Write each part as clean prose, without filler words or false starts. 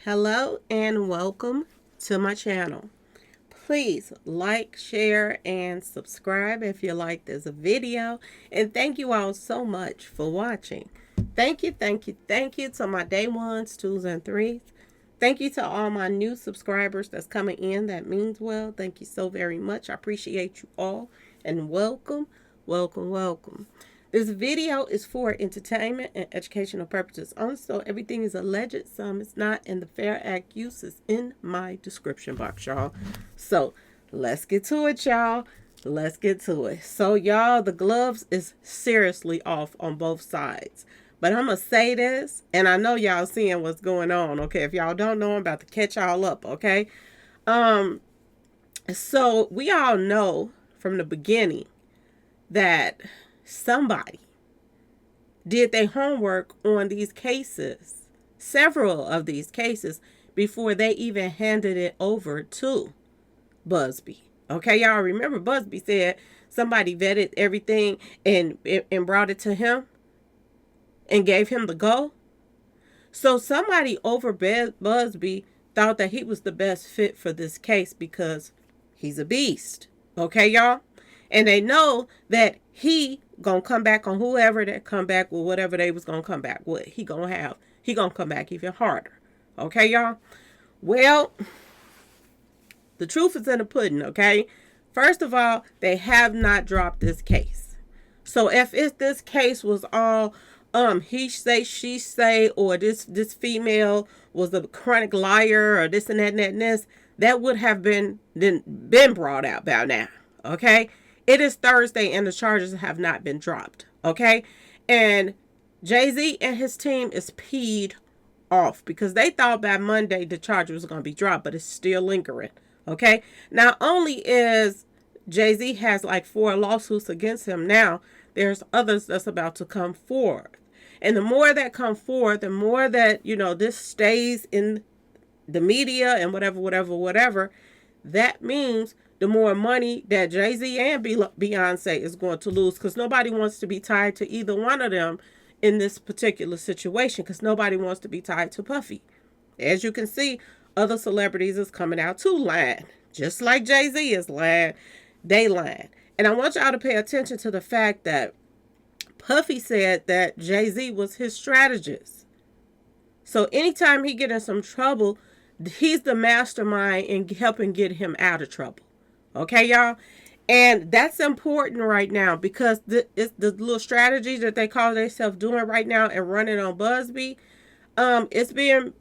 Hello and welcome to my channel. Please like, share, and subscribe if you like this video. And thank you all so much for watching. Thank you, thank you, thank you to my day ones, twos, and threes. Thank you to all my new subscribers that's coming in. That means well. Thank you so very much. I appreciate you all. And welcome, welcome, welcome. This video is for entertainment and educational purposes only, so everything is alleged, some is not, and the fair act use is in my description box, y'all. So let's get to it, y'all. Let's get to it. So, y'all, the gloves is seriously off on both sides. But I'm going to say this, and I know y'all seeing what's going on, okay? If y'all don't know, I'm about to catch y'all up, okay? So we all know from the beginning that somebody did their homework on these cases, several of these cases, before they even handed it over to Busby. Okay, y'all remember Busby said somebody vetted everything and brought it to him and gave him the go. So somebody over Busby thought that he was the best fit for this case because he's a beast. Okay, y'all? And they know that he gonna come back on whoever that come back with whatever they was gonna come back with. He gonna come back even harder. Okay, y'all? Well, the truth is in the pudding, okay? First of all, they have not dropped this case. So if this case was all he say, she say, or this female was a chronic liar, or this and that and that and this, that would have been brought out by now. Okay? It is Thursday and the charges have not been dropped. Okay? And Jay-Z and his team is peed off because they thought by Monday the charge was going to be dropped, but it's still lingering. Okay? Not only is Jay-Z has like 4 lawsuits against him now, there's others that's about to come forward. And the more that come forward, the more that, this stays in the media and whatever, that means the more money that Jay-Z and Beyonce is going to lose, because nobody wants to be tied to either one of them in this particular situation, because nobody wants to be tied to Puffy. As you can see, other celebrities is coming out too lying, just like Jay-Z is lying. They lying. And I want y'all to pay attention to the fact that Puffy said that Jay-Z was his strategist. So anytime he get in some trouble, he's the mastermind in helping get him out of trouble. Okay, y'all? And that's important right now because it's the little strategy that they call themselves doing right now and running on Busby. It's being,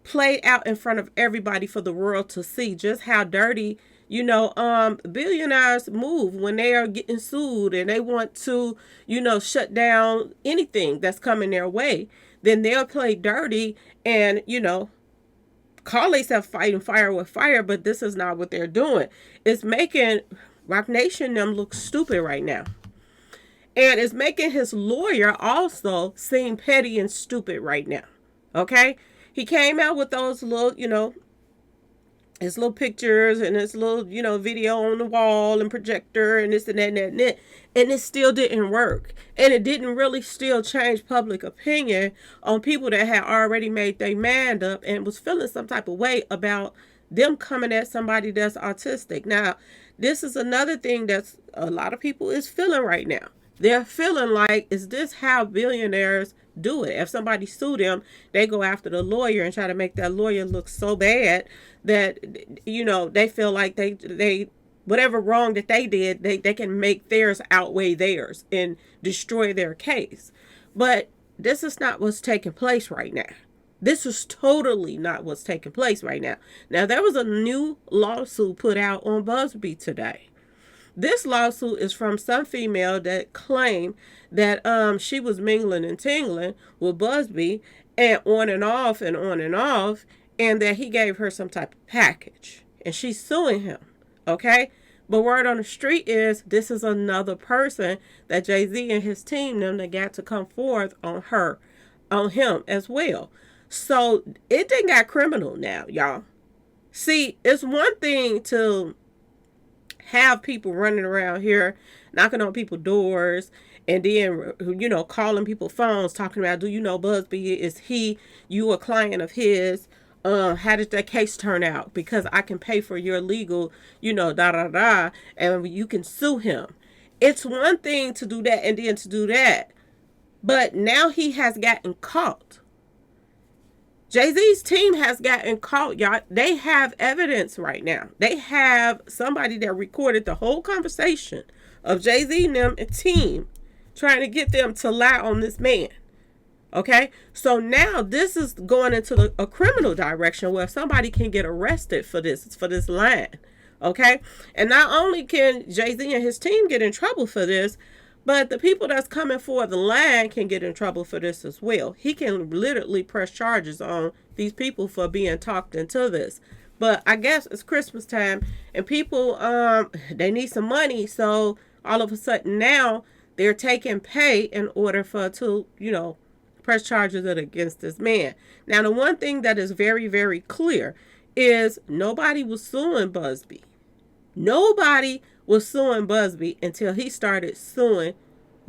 played out in front of everybody for the world to see just how dirty, billionaires move when they are getting sued and they want to, shut down anything that's coming their way. Then they'll play dirty and, call themselves fighting fire with fire, but this is not what they're doing. It's making Rock Nation them look stupid right now. And it's making his lawyer also seem petty and stupid right now. Okay? He came out with those little, his little pictures and his little, video on the wall and projector and this and that and that and that. And it still didn't work. And it didn't really still change public opinion on people that had already made their mind up and was feeling some type of way about them coming at somebody that's autistic. Now, this is another thing that's a lot of people is feeling right now. They're feeling like, is this how billionaires do it? If somebody sue them, they go after the lawyer and try to make that lawyer look so bad that, they feel like they whatever wrong that they did, they can make theirs outweigh theirs and destroy their case. But this is not what's taking place right now. This is totally not what's taking place right now. Now, there was a new lawsuit put out on Busby today. This lawsuit is from some female that claimed that she was mingling and tingling with Busby and on and off and on and off, and that he gave her some type of package. And she's suing him. Okay? But word on the street is this is another person that Jay-Z and his team them that got to come forth on him as well. So it done got criminal now, y'all. See, it's one thing to have people running around here knocking on people's doors and then, calling people phones talking about, do you know Busby? Is you a client of his? how did that case turn out? Because I can pay for your legal, da da da, and you can sue him. It's one thing to do that and then to do that, but now he has gotten caught. Jay-Z's team has gotten caught, y'all. They have evidence right now. They have somebody that recorded the whole conversation of Jay-Z and them and team trying to get them to lie on this man. Okay, so now this is going into a criminal direction where somebody can get arrested for this line. Okay, and not only can Jay-Z and his team get in trouble for this, but the people that's coming for the line can get in trouble for this as well. He can literally press charges on these people for being talked into this. But I guess it's Christmas time and people they need some money, so all of a sudden now they're taking pay in order to press charges against this man. Now, the one thing that is very, very clear is nobody was suing Busby. Nobody was suing Busby until he started suing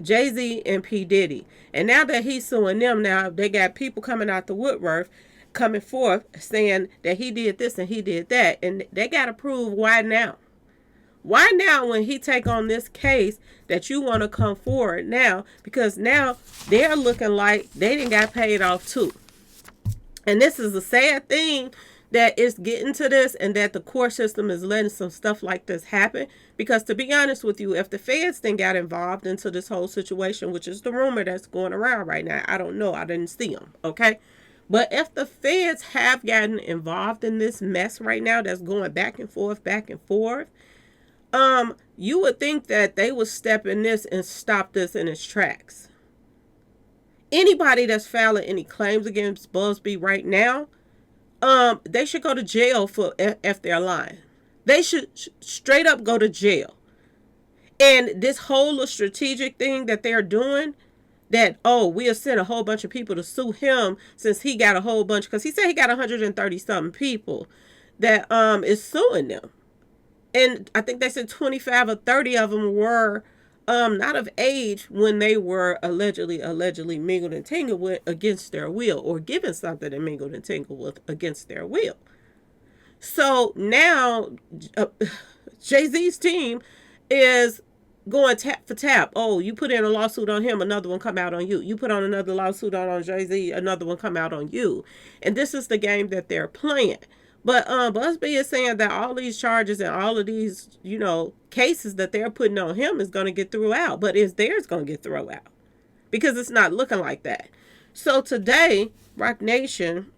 Jay-Z and P. Diddy. And now that he's suing them, now they got people coming out the woodwork, coming forth saying that he did this and he did that. And they got to prove why now. Why now when he take on this case that you want to come forward now? Because now they're looking like they didn't got paid off too. And this is a sad thing that it's getting to this and that the court system is letting some stuff like this happen. Because to be honest with you, if the feds then got involved into this whole situation, which is the rumor that's going around right now, I don't know. I didn't see them. Okay. But if the feds have gotten involved in this mess right now that's going back and forth, you would think that they would step in this and stop this in its tracks. Anybody that's filing any claims against Busby right now, they should go to jail for if they're lying. They should straight up go to jail. And this whole strategic thing that they're doing, that, we'll send a whole bunch of people to sue him since he got a whole bunch, because he said he got 130 something people that is suing them. And I think they said 25 or 30 of them were not of age when they were allegedly mingled and tangled with against their will, or given something and mingled and tangled with against their will. So now Jay-Z's team is going tap for tap. Oh, you put in a lawsuit on him, another one come out on you. You put on another lawsuit on Jay-Z, another one come out on you. And this is the game that they're playing. But Busby is saying that all these charges and all of these, cases that they're putting on him is going to get thrown out. But is theirs going to get thrown out? Because it's not looking like that. So today, Rock Nation,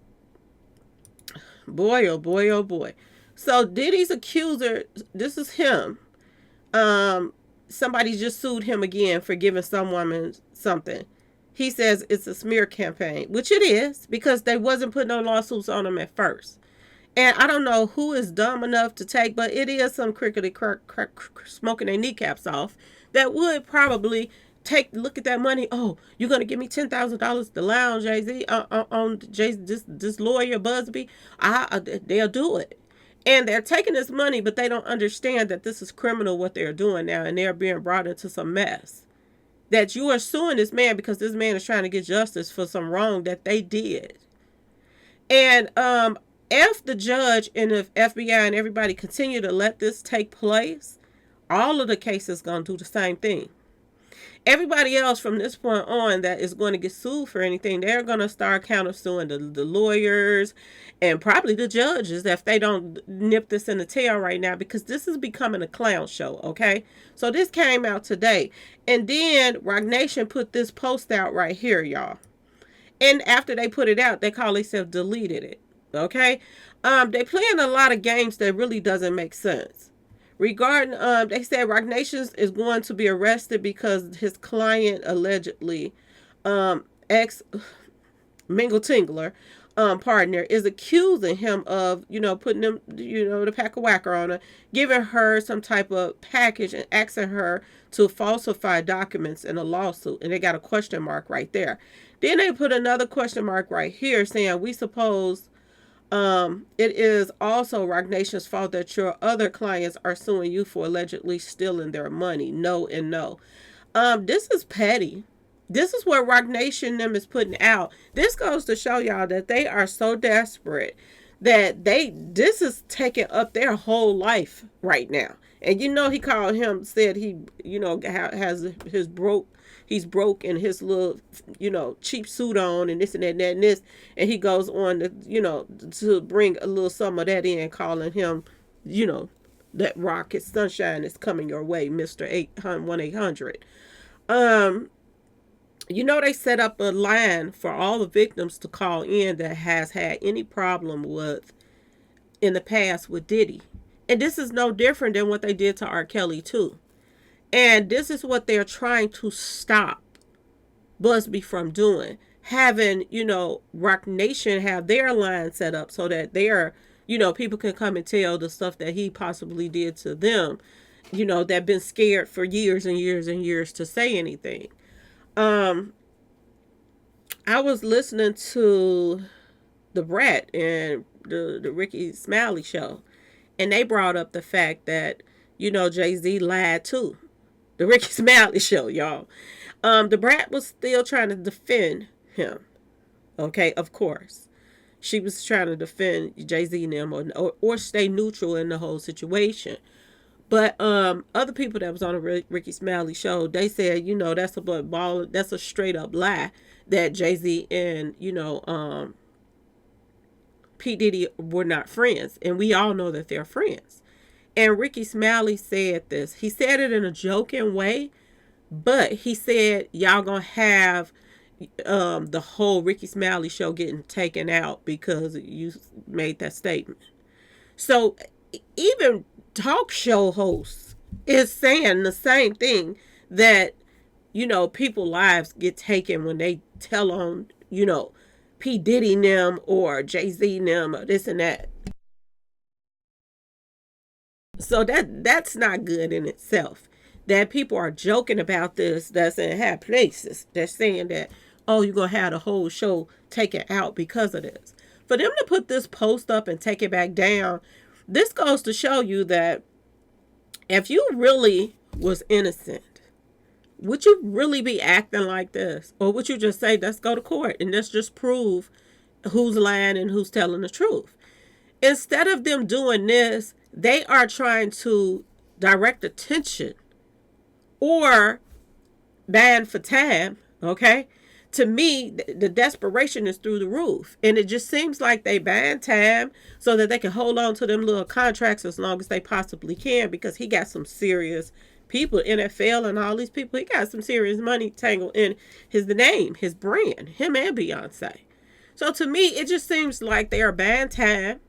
boy, oh boy, oh boy. So Diddy's accuser, this is him. Somebody just sued him again for giving some woman something. He says it's a smear campaign, which it is, because they wasn't putting no lawsuits on him at first. And I don't know who is dumb enough to take, but it is some crickety smoking their kneecaps off that would probably look at that money. Oh, you're going to give me $10,000 to lie on Jay-Z, on this lawyer Busby? They'll do it. And they're taking this money, but they don't understand that this is criminal what they're doing now, and they're being brought into some mess. That you are suing this man because this man is trying to get justice for some wrong that they did. And if the judge and the FBI and everybody continue to let this take place, all of the cases going to do the same thing. Everybody else from this point on that is going to get sued for anything, they're going to start countersuing the lawyers and probably the judges if they don't nip this in the tail right now, because this is becoming a clown show, okay? So this came out today. And then Rock Nation put this post out right here, y'all. And after they put it out, they call themselves deleted it. Okay, they playing a lot of games that really doesn't make sense. Regarding, they said Rock Nation is going to be arrested because his client allegedly, ex Mingle Tingler, partner is accusing him of, putting them, the pack of whacker on her, giving her some type of package and asking her to falsify documents in a lawsuit. And they got a question mark right there. Then they put another question mark right here saying, we suppose it is also Rock Nation's fault that your other clients are suing you for allegedly stealing their money. No and no. This is petty. This is what Rock Nation them is putting out. This goes to show y'all that they are so desperate that this is taking up their whole life right now. And he called him, said he, has he's broke in his little, cheap suit on and this and that and that and this. And he goes on to, to bring a little some of that in, calling him, that rocket sunshine is coming your way, Mr. 1-800. They set up a line for all the victims to call in that has had any problem with in the past with Diddy. And this is no different than what they did to R. Kelly too. And this is what they're trying to stop Busby from doing. Having, Rock Nation have their line set up so that people can come and tell the stuff that he possibly did to them, that been scared for years and years and years to say anything. I was listening to the Brat and the Ricky Smiley show, and they brought up the fact that, Jay-Z lied too. The Ricky Smiley show, y'all. The Brat was still trying to defend him. Okay, of course. She was trying to defend Jay-Z and them or stay neutral in the whole situation. But other people that was on the Ricky Smiley show, they said, that's a straight up lie that Jay-Z and, P. Diddy were not friends. And we all know that they're friends. And Ricky Smiley said this. He said it in a joking way, but he said, y'all gonna have the whole Ricky Smiley show getting taken out because you made that statement. So even talk show hosts is saying the same thing, that people's lives get taken when they tell on P. Diddy them or Jay-Z them or this and that. So that's not good in itself, that people are joking about this, that's in high places. They're saying that, oh, you're going to have the whole show taken out because of this. For them to put this post up and take it back down, this goes to show you that if you really was innocent, would you really be acting like this? Or would you just say, let's go to court and let's just prove who's lying and who's telling the truth? Instead of them doing this, they are trying to direct attention or ban for time, okay? To me, the desperation is through the roof. And it just seems like they ban time so that they can hold on to them little contracts as long as they possibly can, because he got some serious people, NFL and all these people, he got some serious money tangled in his name, his brand, him and Beyonce. So to me, it just seems like they are buying time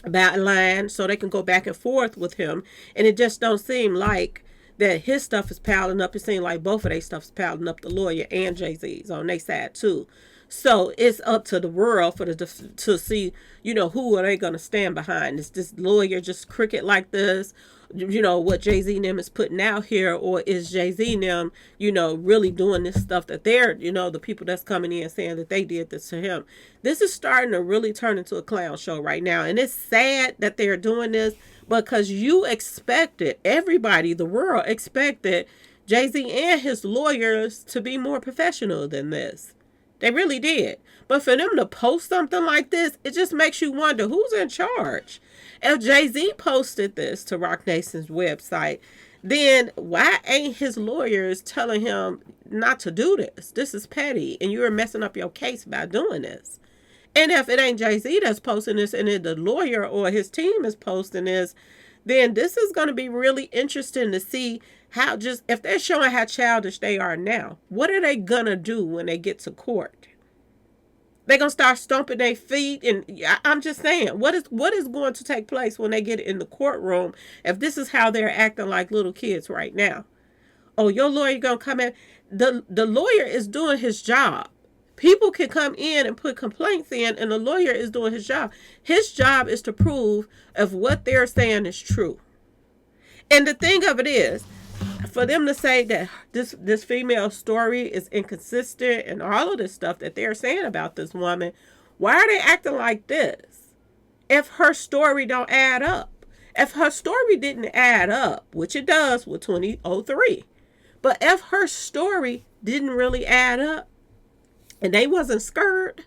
about line so they can go back and forth with him. And it just don't seem like that his stuff is piling up. It seems like both of their stuff is piling up, the lawyer and Jay-Z's on their side too. So it's up to the world to see, who are they going to stand behind? Is this lawyer just crooked like this? What Jay-Z and them is putting out here, or is Jay-Z and them, really doing this stuff that they're, the people that's coming in saying that they did this to him. This is starting to really turn into a clown show right now. And it's sad that they're doing this because you expected, everybody, the world expected Jay-Z and his lawyers to be more professional than this. They really did. But for them to post something like this, it just makes you wonder who's in charge. If Jay-Z posted this to Roc Nation's website, then why ain't his lawyers telling him not to do this? This is petty, and you're messing up your case by doing this. And if it ain't Jay-Z that's posting this, and the lawyer or his team is posting this, then this is going to be really interesting to see how, just if they're showing how childish they are now, what are they going to do when they get to court? They're going to start stomping their feet. And I'm just saying, what is going to take place when they get in the courtroom if this is how they're acting like little kids right now? Oh, your lawyer going to come in. The lawyer is doing his job. People can come in and put complaints in, and the lawyer is doing his job. His job is to prove if what they're saying is true. And the thing of it is, for them to say that this female story is inconsistent and all of this stuff that they're saying about this woman, why are they acting like this? If her story don't add up. If her story didn't add up, which it does with 2003, but if her story didn't really add up and they wasn't scared,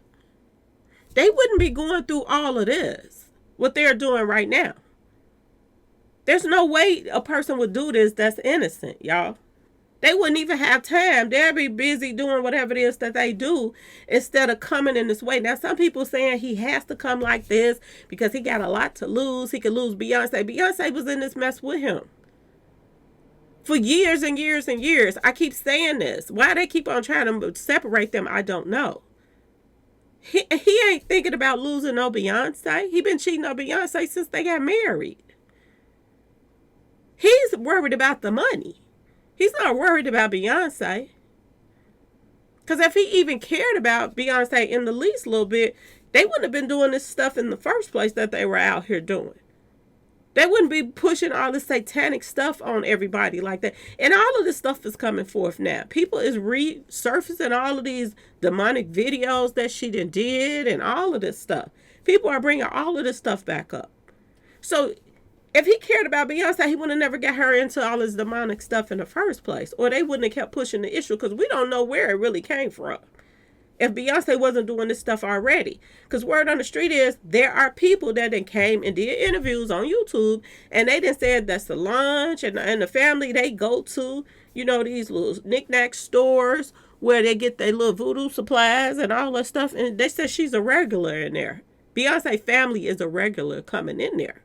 they wouldn't be going through all of this, what they're doing right now. There's no way a person would do this that's innocent, y'all. They wouldn't even have time. They'd be busy doing whatever it is that they do instead of coming in this way. Now, some people saying he has to come like this because he got a lot to lose. He could lose Beyonce. Beyonce was in this mess with him for years and years and years. I keep saying this. Why they keep on trying to separate them, I don't know. He ain't thinking about losing no Beyonce. He been cheating on Beyonce since they got married. He's worried about the money. He's not worried about Beyonce. Because if he even cared about Beyonce in the least little bit, they wouldn't have been doing this stuff in the first place that they were out here doing. They wouldn't be pushing all this satanic stuff on everybody like that. And all of this stuff is coming forth now. People is resurfacing all of these demonic videos that she did and all of this stuff. People are bringing all of this stuff back up. So if he cared about Beyonce, he would have never got her into all this demonic stuff in the first place. Or they wouldn't have kept pushing the issue because we don't know where it really came from. If Beyonce wasn't doing this stuff already. Because word on the street is there are people that then came and did interviews on YouTube and they then said that Solange and the family, they go to, you know, these little knick-knack stores where they get their little voodoo supplies and all that stuff. And they said she's a regular in there. Beyonce family is a regular coming in there.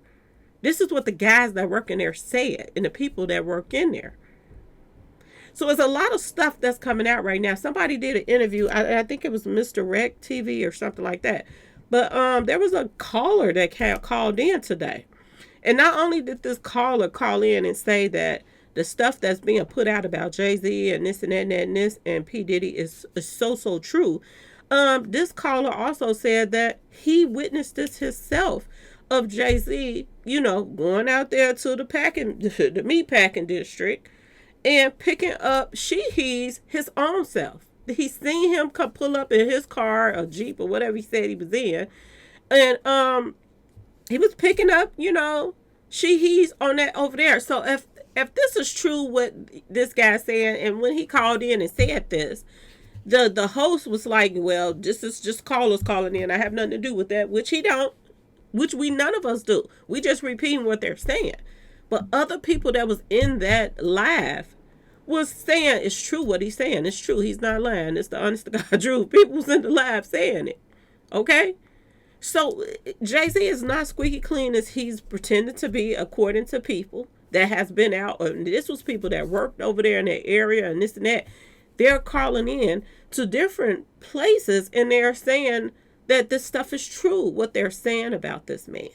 This is what the guys that work in there said and the people that work in there. So there's a lot of stuff that's coming out right now. Somebody did an interview. I think it was Mr. Rec TV or something like that. But there was a caller that called in today. And not only did this caller call in and say that the stuff that's being put out about Jay-Z and this and that and this and P. Diddy is so true. This caller also said that he witnessed this himself of Jay-Z, you know, going out there to the meat packing district and picking up sheehies his own self. He seen him come pull up in his car, a Jeep or whatever he said he was in. And he was picking up, you know, sheehies on that over there. So if this is true what this guy's saying, and when he called in and said this, the host was like, well, this is just callers calling in. I have nothing to do with that, which he don't. Which none of us do. We just repeating what they're saying. But other people that was in that live was saying it's true what he's saying. It's true. He's not lying. It's the honest to God truth. People was in the live saying it. Okay? So Jay-Z is not squeaky clean as he's pretending to be, according to people that has been out. And this was people that worked over there in that area and this and that. They're calling in to different places and they're saying that this stuff is true, what they're saying about this man.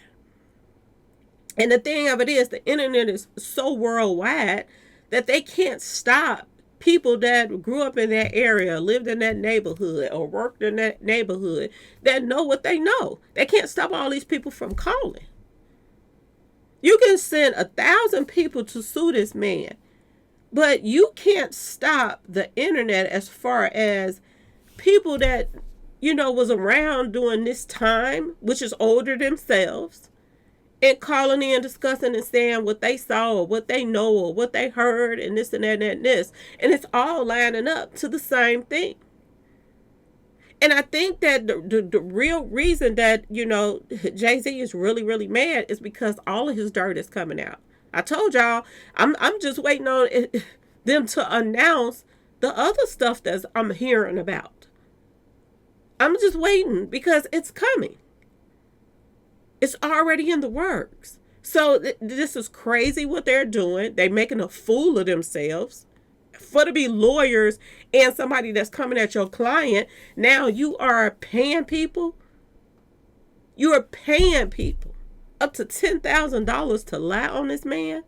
And the thing of it is, the internet is so worldwide that they can't stop people that grew up in that area, lived in that neighborhood, or worked in that neighborhood that know what they know. They can't stop all these people from calling. You can send 1,000 people to sue this man, but you can't stop the internet as far as people that, you know, was around during this time, which is older themselves, and calling in, discussing and saying what they saw or what they know or what they heard and this and that and this. And it's all lining up to the same thing. And I think that the real reason that, you know, Jay-Z is really, really mad is because all of his dirt is coming out. I told y'all, I'm just waiting on them to announce the other stuff that I'm hearing about. I'm just waiting because it's coming. It's already in the works. So this is crazy what they're doing. They're making a fool of themselves. For to be lawyers and somebody that's coming at your client, now you are paying people. You are paying people up to $10,000 to lie on this man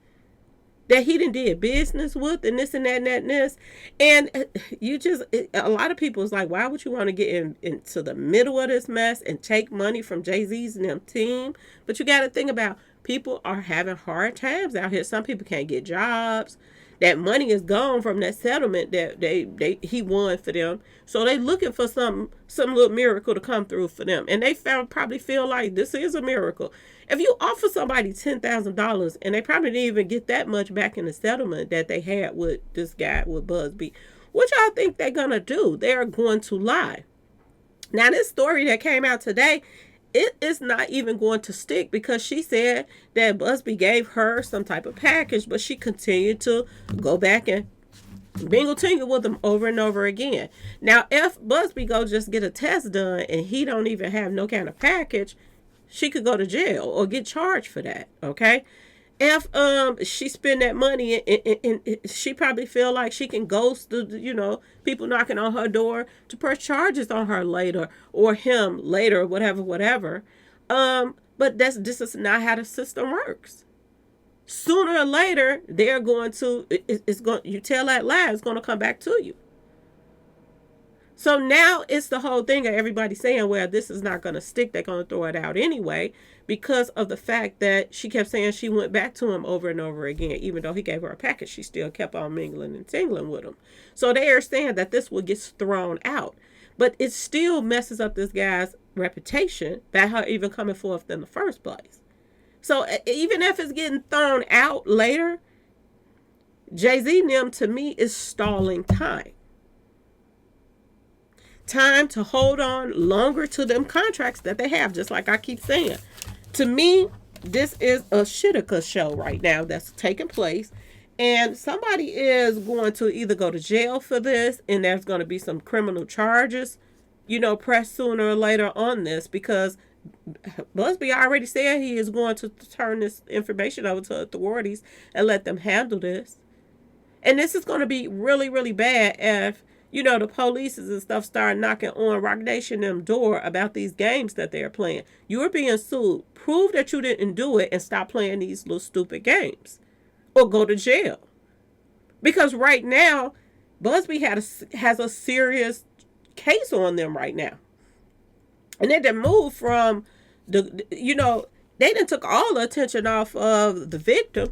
that he done did business with and this and that and that and this. And you just, a lot of people is like, why would you want to get into the middle of this mess and take money from Jay-Z's and them team? But you got to think about, people are having hard times out here. Some people can't get jobs. That money is gone from that settlement that he won for them. So they looking for some little miracle to come through for them. And they probably feel like this is a miracle. If you offer somebody $10,000 and they probably didn't even get that much back in the settlement that they had with this guy, with Busby, what y'all think they're going to do? They're going to lie. Now, this story that came out today, it is not even going to stick because she said that Busby gave her some type of package, but she continued to go back and bingle tingle with them over and over again. Now, if Busby go just get a test done and he don't even have no kind of package, she could go to jail or get charged for that. Okay. If she spend that money and she probably feel like she can ghost the people knocking on her door to press charges on her later or him later, whatever. But this is not how the system works. Sooner or later, they're going to you tell that lie, it's going to come back to you. So now it's the whole thing of everybody saying, well, this is not going to stick. They're going to throw it out anyway because of the fact that she kept saying she went back to him over and over again. Even though he gave her a package, she still kept on mingling and tingling with him. So they are saying that this will get thrown out. But it still messes up this guy's reputation by her even coming forth in the first place. So even if it's getting thrown out later, Jay-Z and them, to me, is stalling time. Time to hold on longer to them contracts that they have, just like I keep saying. To me, this is a shitika show right now that's taking place. And somebody is going to either go to jail for this, and there's going to be some criminal charges, pressed sooner or later on this, because Busby already said he is going to turn this information over to authorities and let them handle this. And this is going to be really, really bad if the police and stuff start knocking on Rock Nation them door about these games that they're playing. You're being sued. Prove that you didn't do it and stop playing these little stupid games. Or go to jail. Because right now, Busby has a serious case on them right now. And they done moved from they done took all the attention off of the victim.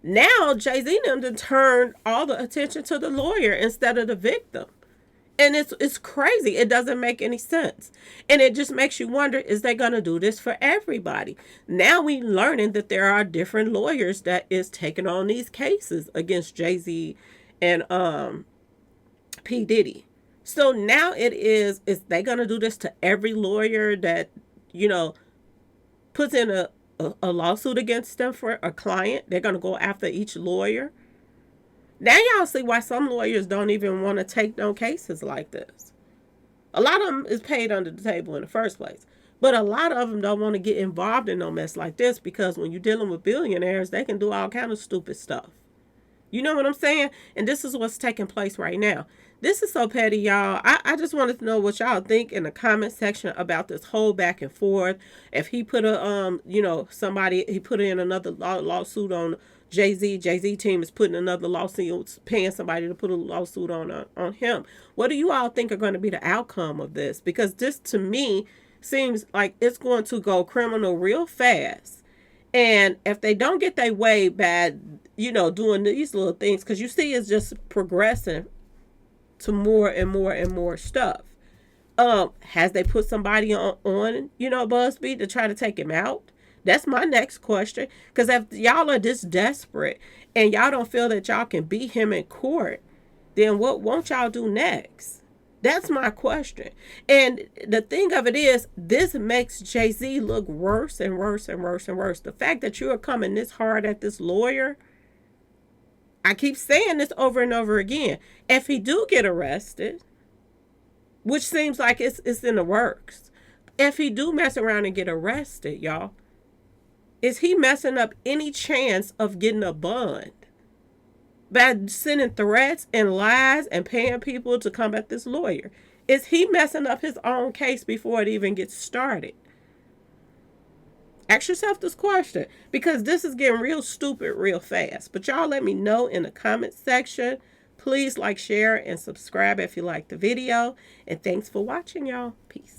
Now, Jay-Z and them turned all the attention to the lawyer instead of the victim. And it's crazy. It doesn't make any sense. And it just makes you wonder, is they going to do this for everybody? Now we learning that there are different lawyers that is taking on these cases against Jay-Z and P. Diddy. So now is they going to do this to every lawyer that, puts in a lawsuit against them for a client? They're going to go after each lawyer. Now y'all see why some lawyers don't even want to take no cases like this. A lot of them is paid under the table in the first place. But a lot of them don't want to get involved in no mess like this because when you're dealing with billionaires, they can do all kind of stupid stuff. You know what I'm saying? And this is what's taking place right now. This is so petty, y'all. I just wanted to know what y'all think in the comment section about this whole back and forth. If he put he put in another lawsuit on Jay-Z. Jay-Z team is putting another lawsuit, paying somebody to put a lawsuit on him. What do you all think are going to be the outcome of this? Because this, to me, seems like it's going to go criminal real fast. And if they don't get their way by, doing these little things, because you see it's just progressing to more and more and more stuff. Has they put somebody on Busby to try to take him out? That's my next question. Because if y'all are this desperate and y'all don't feel that y'all can beat him in court, then what won't y'all do next? That's my question. And the thing of it is, this makes Jay-Z look worse and worse and worse and worse. The fact that you are coming this hard at this lawyer, I keep saying this over and over again. If he do get arrested, which seems like it's in the works, if he do mess around and get arrested, y'all, is he messing up any chance of getting a bond by sending threats and lies and paying people to come at this lawyer? Is he messing up his own case before it even gets started? Ask yourself this question, because this is getting real stupid real fast. But y'all let me know in the comment section. Please like, share, and subscribe if you like the video. And thanks for watching, y'all. Peace.